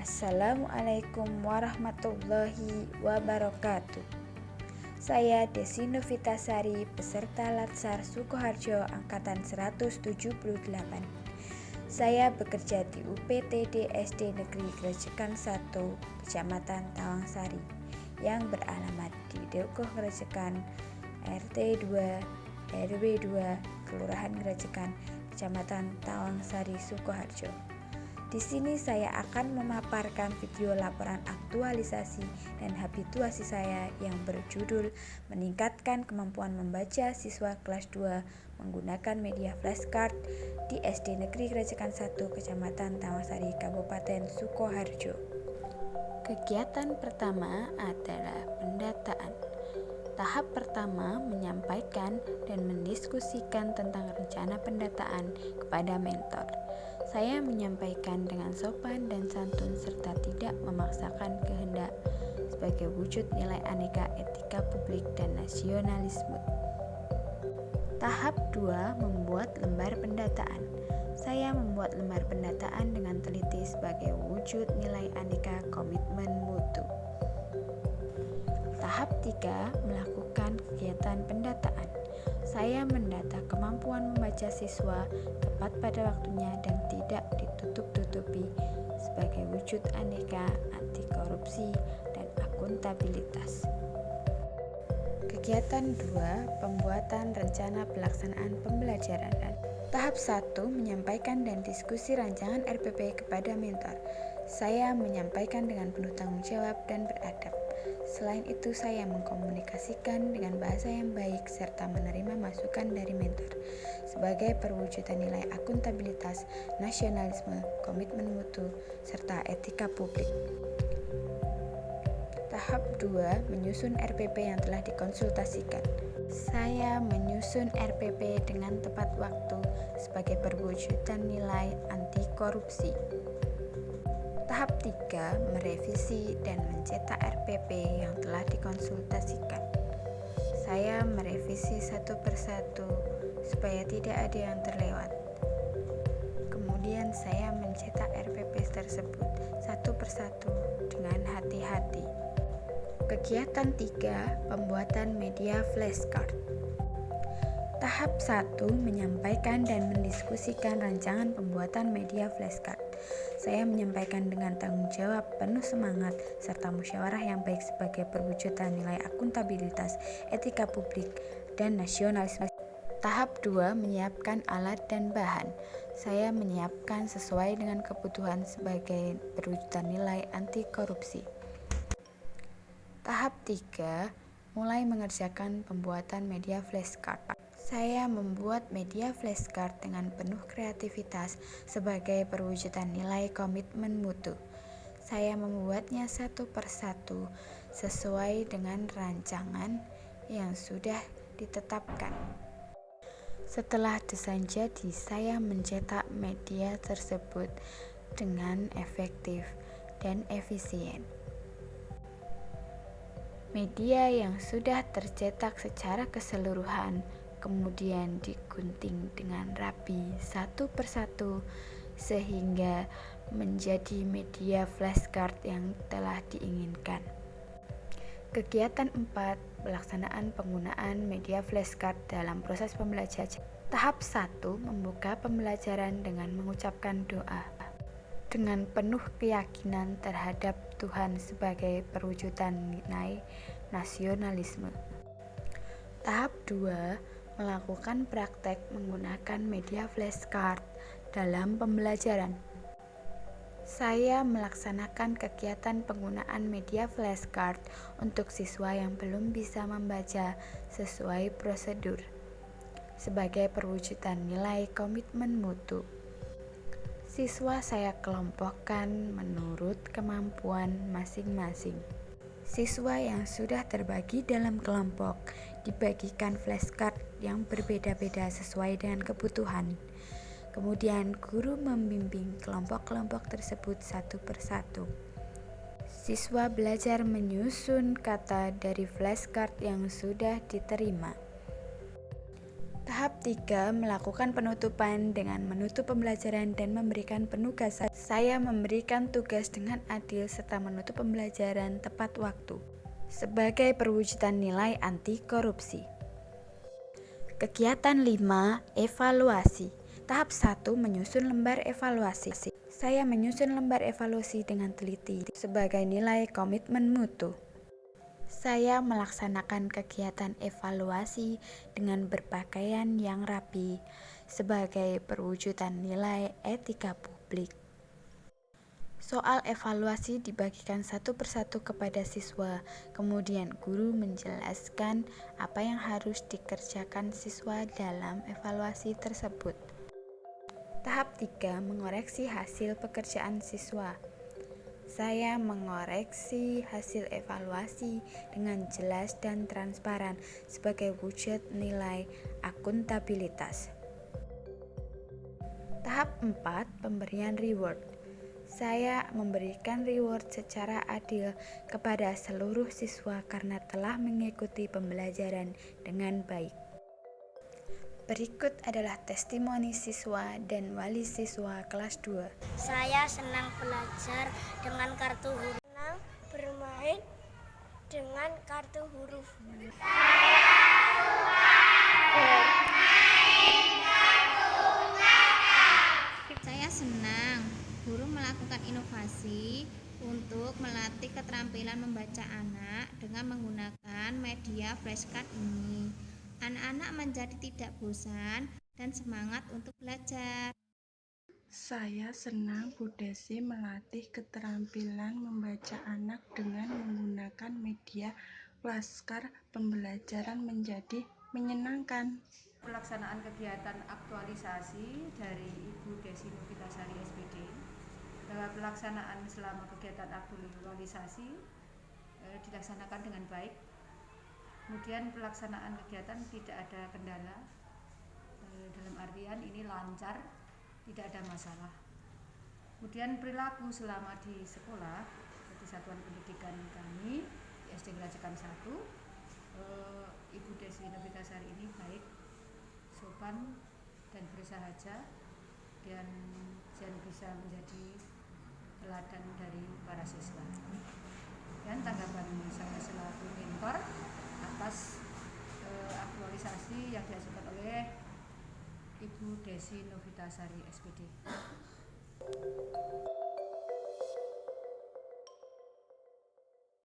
Assalamualaikum warahmatullahi wabarakatuh. Saya Desi Novitasari, peserta Latsar Sukoharjo Angkatan 178. Saya bekerja di UPTD SD Negeri Grejekan 1, Kecamatan Tawangsari, yang beralamat di Dukuh Grejekan, RT 2, RW 2, Kelurahan Grejekan, Kecamatan Tawangsari, Sukoharjo. Di sini saya akan memaparkan video laporan aktualisasi dan habituasi saya yang berjudul Meningkatkan Kemampuan Membaca Siswa Kelas 2 Menggunakan Media Flashcard di SD Negeri Grejekan 1, Kecamatan Tawangsari, Kabupaten Sukoharjo. Kegiatan pertama adalah pendataan. Tahap pertama menyampaikan dan mendiskusikan tentang rencana pendataan kepada mentor. Saya menyampaikan dengan sopan dan santun serta tidak memaksakan kehendak sebagai wujud nilai aneka etika publik dan nasionalisme. Tahap 2 membuat lembar pendataan. Saya membuat lembar pendataan dengan teliti sebagai wujud nilai aneka komitmen mutu. Tahap 3 melakukan kegiatan pendataan. Saya mendata kemampuan membaca siswa tepat pada waktunya dan tidak ditutup-tutupi sebagai wujud aneka anti korupsi dan akuntabilitas. Kegiatan 2, pembuatan rencana pelaksanaan pembelajaran. Tahap 1, menyampaikan dan diskusi rancangan RPP kepada mentor. Saya menyampaikan dengan penuh tanggung jawab dan beradab. Selain itu, saya mengkomunikasikan dengan bahasa yang baik serta menerima masukan dari mentor sebagai perwujudan nilai akuntabilitas, nasionalisme, komitmen mutu, serta etika publik. Tahap 2, menyusun RPP yang telah dikonsultasikan. Saya menyusun RPP dengan tepat waktu sebagai perwujudan nilai anti korupsi. Tahap 3, merevisi dan mencetak RPP yang telah dikonsultasikan. Saya merevisi satu persatu supaya tidak ada yang terlewat. Kemudian saya mencetak RPP tersebut satu persatu dengan hati-hati. Kegiatan 3, pembuatan media flashcard. Tahap 1, menyampaikan dan mendiskusikan rancangan pembuatan media flashcard. Saya menyampaikan dengan tanggung jawab, penuh semangat, serta musyawarah yang baik sebagai perwujudan nilai akuntabilitas, etika publik, dan nasionalisme. Tahap 2, menyiapkan alat dan bahan. Saya menyiapkan sesuai dengan kebutuhan sebagai perwujudan nilai anti korupsi. Tahap 3, mulai mengerjakan pembuatan media flashcard. Saya membuat media flashcard dengan penuh kreativitas sebagai perwujudan nilai komitmen mutu. Saya membuatnya satu persatu sesuai dengan rancangan yang sudah ditetapkan. Setelah desain jadi, saya mencetak media tersebut dengan efektif dan efisien. Media yang sudah tercetak secara keseluruhan kemudian digunting dengan rapi satu persatu sehingga menjadi media flashcard yang telah diinginkan. Kegiatan 4, pelaksanaan penggunaan media flashcard dalam proses pembelajaran. Tahap 1, membuka pembelajaran dengan mengucapkan doa dengan penuh keyakinan terhadap Tuhan sebagai perwujudan nilai nasionalisme. Tahap 2, melakukan praktek menggunakan media flashcard dalam pembelajaran. Saya melaksanakan kegiatan penggunaan media flashcard untuk siswa yang belum bisa membaca sesuai prosedur sebagai perwujudan nilai komitmen mutu. Siswa saya kelompokkan menurut kemampuan masing-masing. Siswa yang sudah terbagi dalam kelompok dibagikan flashcard yang berbeda-beda sesuai dengan kebutuhan. Kemudian guru membimbing kelompok-kelompok tersebut satu persatu. Siswa belajar menyusun kata dari flashcard yang sudah diterima. Tahap 3. Melakukan penutupan dengan menutup pembelajaran dan memberikan penugasan. Saya memberikan tugas dengan adil serta menutup pembelajaran tepat waktu sebagai perwujudan nilai anti korupsi. Kegiatan 5. Evaluasi. Tahap 1. Menyusun lembar evaluasi. Saya menyusun lembar evaluasi dengan teliti sebagai nilai komitmen mutu. Saya melaksanakan kegiatan evaluasi dengan berpakaian yang rapi sebagai perwujudan nilai etika publik. Soal evaluasi dibagikan satu persatu kepada siswa, kemudian guru menjelaskan apa yang harus dikerjakan siswa dalam evaluasi tersebut. Tahap 3. Mengoreksi hasil pekerjaan siswa. Saya mengoreksi hasil evaluasi dengan jelas dan transparan sebagai wujud nilai akuntabilitas. Tahap 4. Pemberian reward. Saya memberikan reward secara adil kepada seluruh siswa karena telah mengikuti pembelajaran dengan baik. Berikut adalah testimoni siswa dan wali siswa kelas 2. Saya senang belajar dengan kartu huruf. Senang bermain dengan kartu huruf. Saya suka bermain kartu kakak. Saya senang guru melakukan inovasi untuk melatih keterampilan membaca anak dengan menggunakan media flashcard ini. Anak-anak menjadi tidak bosan dan semangat untuk belajar. Saya senang Bu Desi melatih keterampilan membaca anak dengan menggunakan media flashcard. Pembelajaran menjadi menyenangkan. Pelaksanaan kegiatan aktualisasi dari Ibu Desi Novitasari SPD. Bahwa pelaksanaan selama kegiatan aktualisasi dilaksanakan dengan baik. Kemudian pelaksanaan kegiatan tidak ada kendala, dalam artian ini lancar, tidak ada masalah. Kemudian perilaku selama di sekolah, di satuan pendidikan kami di SD Gerajakan 1, Ibu Desi Novitasari ini baik, sopan dan bersahaja dan bisa menjadi teladan dari para siswa. Dan tanggapan saya selaku mentor atas aktualisasi yang diajukan oleh Ibu Desi Novitasari SPD.